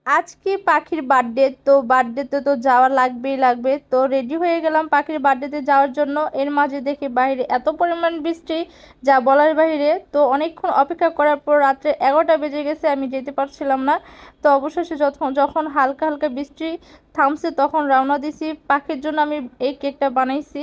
আজকে পাখির বার্থডেতে তো যাওয়া লাগবে। তো রেডি হয়ে গেলাম পাখির বার্থডেতে যাওয়ার জন্য। এর মাঝে দেখি বাইরে এত পরিমাণ বৃষ্টি, যা বলার বাইরে। তো অনেকক্ষণ অপেক্ষা করার পর রাত্রে 11টা বেজে গেছে, আমি যেতে পারছিলাম না। তো অবশেষে যখন যখন হালকা হালকা বৃষ্টি থামছে তখন রওনা দিছি পাখির জন্য। আমি এই কেকটা বানাইছি।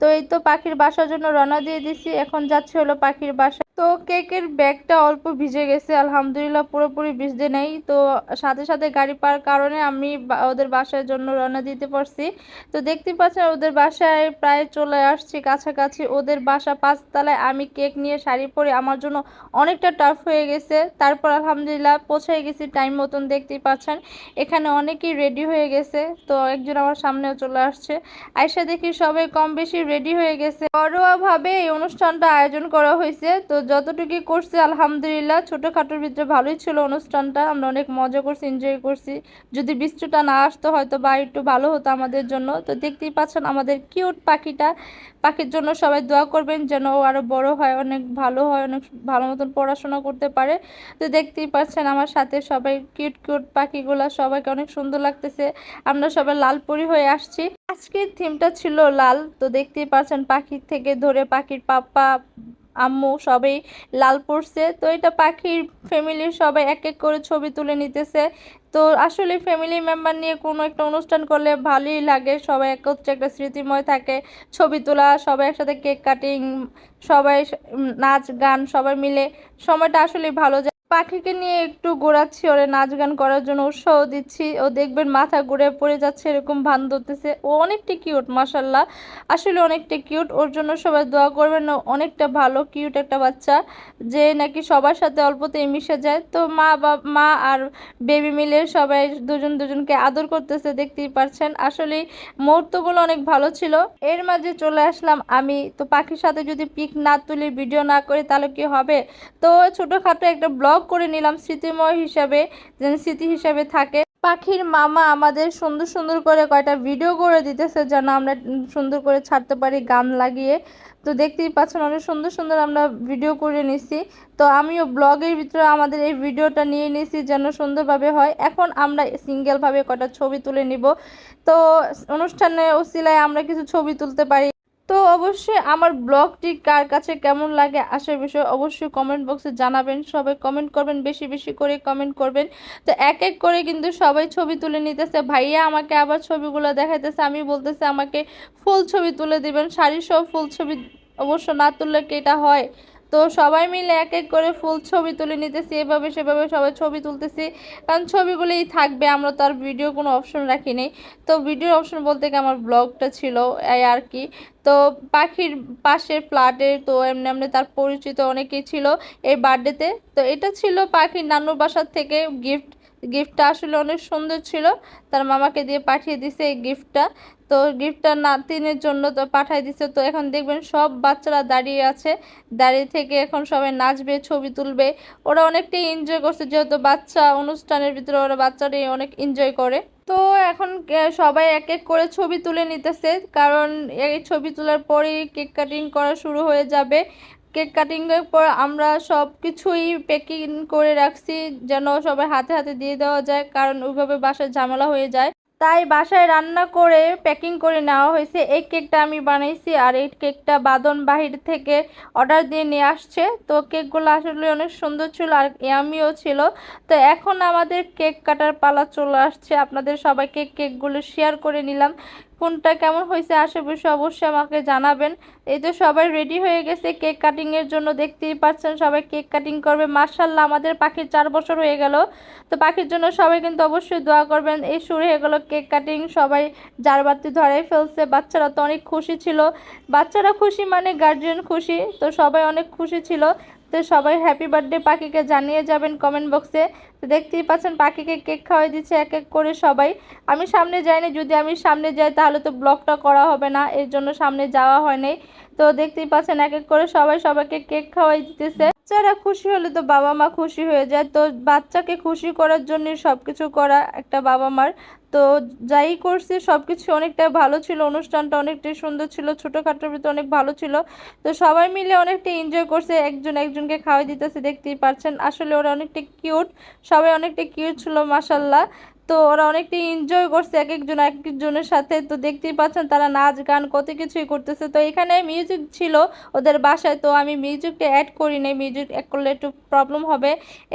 তো এই তো পাখির বাসার জন্য রওনা দিয়ে দিছি, এখন যাচ্ছে হলো পাখির বাসা। তো কেকের ব্যাগটা অল্প ভিজে গেছে, আলহামদুলিল্লাহ পুরোপুরি ভিজতে নেই। তো সাথে সাথে গাড়ি পাওয়ার কারণে আমি ওদের বাসার জন্য রওনা দিতে পারছি। তো দেখতে পাচ্ছেন ওদের বাসায় প্রায় চলে আসছি কাছাকাছি। ওদের বাসা 5 তলায়। আমি কেক নিয়ে শাড়ি পরে আমার জন্য অনেকটা টাফ হয়ে গেছে, তারপর আলহামদুলিল্লাহ পৌঁছে গেছি টাইম মতন। দেখতেই পাচ্ছেন এখানে অনেকেই রেডি হয়ে গেছে। তো একজন আমার সামনেও চলে আসছে, আয়সা দেখি সবাই কম বেশি রেডি হয়ে গেছে। ঘরোয়া ভাবে এই অনুষ্ঠানটা আয়োজন করা হয়েছে। তো যতটুকু করছি আলহামদুলিল্লাহ ছোটখাটোর ভিতরে ভালোই ছিল অনুষ্ঠানটা। আমরা অনেক মজা করছি, এনজয় করছি। যদি বৃষ্টিটা না আসতো হয়তো বা একটু ভালো হতো আমাদের জন্য। তো দেখতেই পাচ্ছেন আমাদের কিউট পাখিটা। পাখির জন্য সবাই দোয়া করবেন যেন ও আরো বড় হয়, অনেক ভালো হয়, অনেক ভালো মতন পড়াশোনা করতে পারে। তো দেখতেই পাচ্ছেন আমার সাথে সবাই কিউট কিউট পাখিগুলা, সবাইকে অনেক সুন্দর লাগতেছে। আমরা সবাই লাল পরি হয়ে আসছি। আজকের থিমটা ছিল লাল। তো দেখতেই পাচ্ছেন পাখির থেকে ধরে পাখির পাপ্পা আম্মু সবাই লাল পড়ছে। তো এটা পাখির ফ্যামিলির সবাই এক এক করে ছবি তুলে নিতেছে। তো আসলে ফ্যামিলি মেম্বার নিয়ে কোনো একটা অনুষ্ঠান করলে ভালোই লাগে, সবাই একত্রে একটা স্মৃতিময় থাকে। ছবি তোলা, সবাই একসাথে কেক কাটিং, সবাই নাচ গান সবাই মিলে সময়টা আসলে ভালো যায়। পাখিকে নিয়ে একটু ঘোরাচ্ছি, ওরে নাচ গান করার জন্য উৎসাহ দিচ্ছি। ও দেখবেন মাথা ঘুরে পড়ে যাচ্ছে, এরকম ভান ধরতেছে। ও অনেকটা কিউট মাশাল্লাহ, আসলে অনেকটা কিউট। ওর জন্য সবাই দোয়া করবেন, ও অনেকটা ভালো কিউট একটা বাচ্চা, যে নাকি সবার সাথে অল্পতেই মিশে যায়। তো মা আর বেবি মিলে সবাই দুজন দুজনকে আদর করতেছে, দেখতেই পারছেন। আসলে মুহূর্তগুলো অনেক ভালো ছিল। এর মাঝে চলে আসলাম আমি। তো পাখির সাথে যদি পিক না তুলি, ভিডিও না করি তাহলে কি হবে। তো ছোটখাটো একটা ব্লগ করে নিলাম স্মৃতিময় হিসাবে, যেন স্মৃতি হিসাবে থাকে। পাখির মামা আমাদের সুন্দর সুন্দর করে কয়টা ভিডিও করে দিতেছে যেন আমরা সুন্দর করে ছাড়তে পারি গান লাগিয়ে। তো দেখতেই পাচ্ছেন অনেক সুন্দর সুন্দর আমরা ভিডিও করে নিছি। তো আমিও ব্লগের ভিতরে আমাদের এই ভিডিওটা নিয়ে নিছি যেন সুন্দরভাবে হয়। এখন আমরা সিঙ্গেলভাবে কয়টা ছবি তুলে নিব। তো অনুষ্ঠানের ওসিলায় আমরা কিছু ছবি তুলতে পারি। তো অবশ্যই আমার ব্লগটি কার কাছে কেমন লাগে আসার বিষয় অবশ্যই কমেন্ট বক্সে জানাবেন। সবাই কমেন্ট করবেন, বেশি বেশি করে কমেন্ট করবেন। তো এক এক করে কিন্তু সবাই ছবি তুলে নিতেছে। ভাইয়া আমাকে আবার ছবিগুলো দেখাইতেছে, আমি বলতেছে আমাকে ফুল ছবি তুলে দিবেন, শাড়ি সহ ফুল ছবি অবশ্য না তুললে কি এটা হয়। তো সবাই মিলে এক এক করে ফুল ছবি তুলে নিতেছি, এভাবে সেভাবে সবাই ছবি তুলতেছি, কারণ ছবিগুলোই থাকবে। আমরা তো আর ভিডিও কোনো অপশন রাখি নেই। তো ভিডিওর অপশন বলতে কি আমার ব্লগটা ছিল এই আর কি। তো পাখির পাশের ফ্ল্যাটে তো এমনি এমনি তার পরিচিত অনেকেই ছিল এই বার্থডেতে। তো এটা ছিল পাখির নানুর বাসার থেকে গিফট। গিফটটা আসলে অনেক সুন্দর ছিল, তার মামাকে দিয়ে পাঠিয়ে দিছে এই গিফটটা। তো গিফটটা নাতিনের জন্য তো পাঠিয়ে দিছে। তো এখন দেখবেন সব বাচ্চারা দাঁড়িয়ে আছে, দাঁড়িয়ে থেকে এখন সবাই নাচবে, ছবি তুলবে। ওরা অনেকটাই এনজয় করছে, যেহেতু বাচ্চা অনুষ্ঠানের ভিতরে ওরা বাচ্চারাই অনেক এনজয় করে। তো এখন সবাই এক এক করে ছবি তুলে নিতেছে, কারণ এই ছবি তোলার পরেই কেক কাটিং করা শুরু হয়ে যাবে। কেক কাটিং এর পর আমরা সব কিছুই প্যাকিং করে রাখছি যেন সবাই হাতে হাতে দিয়ে দেওয়া যায়, কারণ ওইভাবে বাসায় ঝামেলা হয়ে যায়। তাই বাসায় রান্না করে প্যাকিং করে নেওয়া হয়েছে। এই কেকটা আমি বানাইছি, আর এই কেকটা বাদন বাহির থেকে অর্ডার দিয়ে নিয়ে আসছে। তো কেকগুলো আসলে অনেক সুন্দর ছিল আর ইয়ামিও ছিল। তো এখন আমাদের কেক কাটার পালা চলে আসছে। আপনাদের সবাইকে কেকগুলো শেয়ার করে নিলাম, কোনটা কেমন হয়েছে আশেপাশে অবশ্যই আমাকে জানাবেন। এই তো সবাই রেডি হয়ে গেছে কেক কাটিং এর জন্য, দেখতেই পাচ্ছেন সবাই কেক কাটিং করবে। মাশাআল্লাহ আমাদের পাখির 4 বছর হয়ে গেল। তো পাখির জন্য সবাই কিন্তু অবশ্যই দোয়া করবেন। এই শুরু হয়ে গেল কেক কাটিং, সবাই জারবাতি ধরাই ফেলছে। বাচ্চারা তো অনেক খুশি ছিল, বাচ্চারা খুশি মানে গার্জিয়ান খুশি। তো সবাই অনেক খুশি ছিল। তো সবাই হ্যাপি বার্থডে পাখিকে জানিয়ে যাবেন কমেন্ট বক্সে। তো দেখতেই পাচ্ছেন পাখিকে কেক খাওয়াই দিচ্ছে এক এক করে সবাই। আমি সামনে যাইনি, যদি আমি সামনে যাই তাহলে তো ব্লগটা করা হবে না, এর জন্য সামনে যাওয়া হয় নাই। তো দেখতেই পাচ্ছেন এক এক করে সবাই সবাইকে কেক খাওয়াই দিতেছে। বাচ্চারা খুশি হলে তো বাবা মা খুশি হয়ে যায়, তো বাচ্চাকে খুশি করার জন্য সব কিছু করা একটা বাবা মার। তো যাই করছি সব কিছু অনেকটা ভালো ছিল, অনুষ্ঠানটা অনেকটাই সুন্দর ছিল, ছোটোখাটোর ভিতরে অনেক ভালো ছিল। তো সবাই মিলে অনেকটা এনজয় করছে, একজন একজনকে খাওয়াই দিতেছে, দেখতেই পাচ্ছেন আসলে ওরা অনেকটা কিউট, সবাই অনেকটা কিউট ছিল মাশাল্লাহ। তো ওরা অনেকটা এনজয় করছে এক একজন এক একজনের সাথে, তো দেখতেই পাচ্ছেন তারা নাচ গান কত কিছুই করতেছে। তো এখানে মিউজিক ছিল ওদের বাসায়, তো আমি মিউজিকটা অ্যাড করি নাই, মিউজিক অ্যাড করলে একটু প্রবলেম হবে,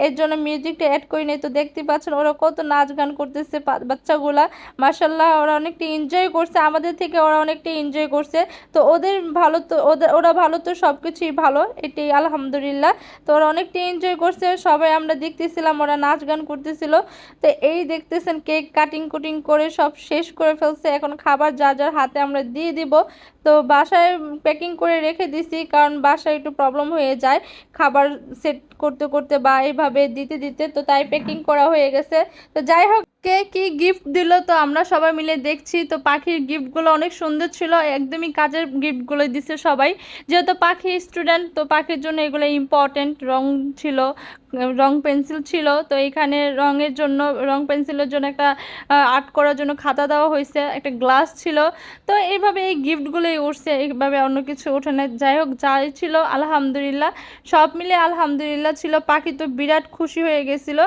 এর জন্য মিউজিকটা অ্যাড করি নাই। তো দেখতেই পাচ্ছেন ওরা কত নাচ গান করতেছে বাচ্চাগুলা, মাশাল্লাহ ওরা অনেকটা এনজয় করছে, আমাদের থেকে ওরা অনেকটা এনজয় করছে। তো ওদের ভালো, তো ওরা ভালো তো সব কিছুই ভালো, এটাই আলহামদুলিল্লাহ। তো ওরা অনেকটা এনজয় করছে, সবাই আমরা দেখতেছিলাম ওরা নাচ গান করতেছিল। তো এই দেখতেছেন কেক কাটিং কুটিং করে সব শেষ করে ফেলছে, এখন খাবার যার যার হাতে আমরা দিয়ে দিব। তো বাসায় প্যাকিং করে রেখে দিছি, কারণ বাসায় একটু প্রবলেম হয়ে যায় খাবার সেট করতে করতে বা এইভাবে দিতে দিতে, তো তাই প্যাকিং করা হয়ে গেছে। তো যাই হোক, কে কি গিফট দিল তো আমরা সবাই মিলে দেখছি। তো পাখির গিফটগুলো অনেক সুন্দর ছিল, একদমই কাজের গিফটগুলো দিছে সবাই, যেহেতু পাখি স্টুডেন্ট, তো পাখির জন্য এগুলো ইম্পর্টেন্ট। রং ছিল, রং পেন্সিল ছিল, তো এখানে রঙের জন্য, রং পেন্সিলের জন্য একটা আর্ট করার জন্য খাতা দেওয়া হয়েছে, একটা গ্লাস ছিল। তো এইভাবে এই গিফটগুলোই উঠছে, এইভাবে অন্য কিছু ওঠে না। যাই হোক, যাই ছিল আলহামদুলিল্লাহ, সব মিলে আলহামদুলিল্লাহ ছিল। পাখি তো বিরাট খুশি হয়ে গেছিল।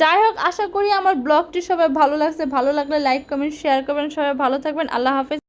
যাই হোক, আশা করি আমার ব্লগটি সবাই ভালো লাগছে, ভালো লাগলে লাইক কমেন্ট শেয়ার করবেন, সবাই ভালো থাকবেন, আল্লাহ হাফেজ।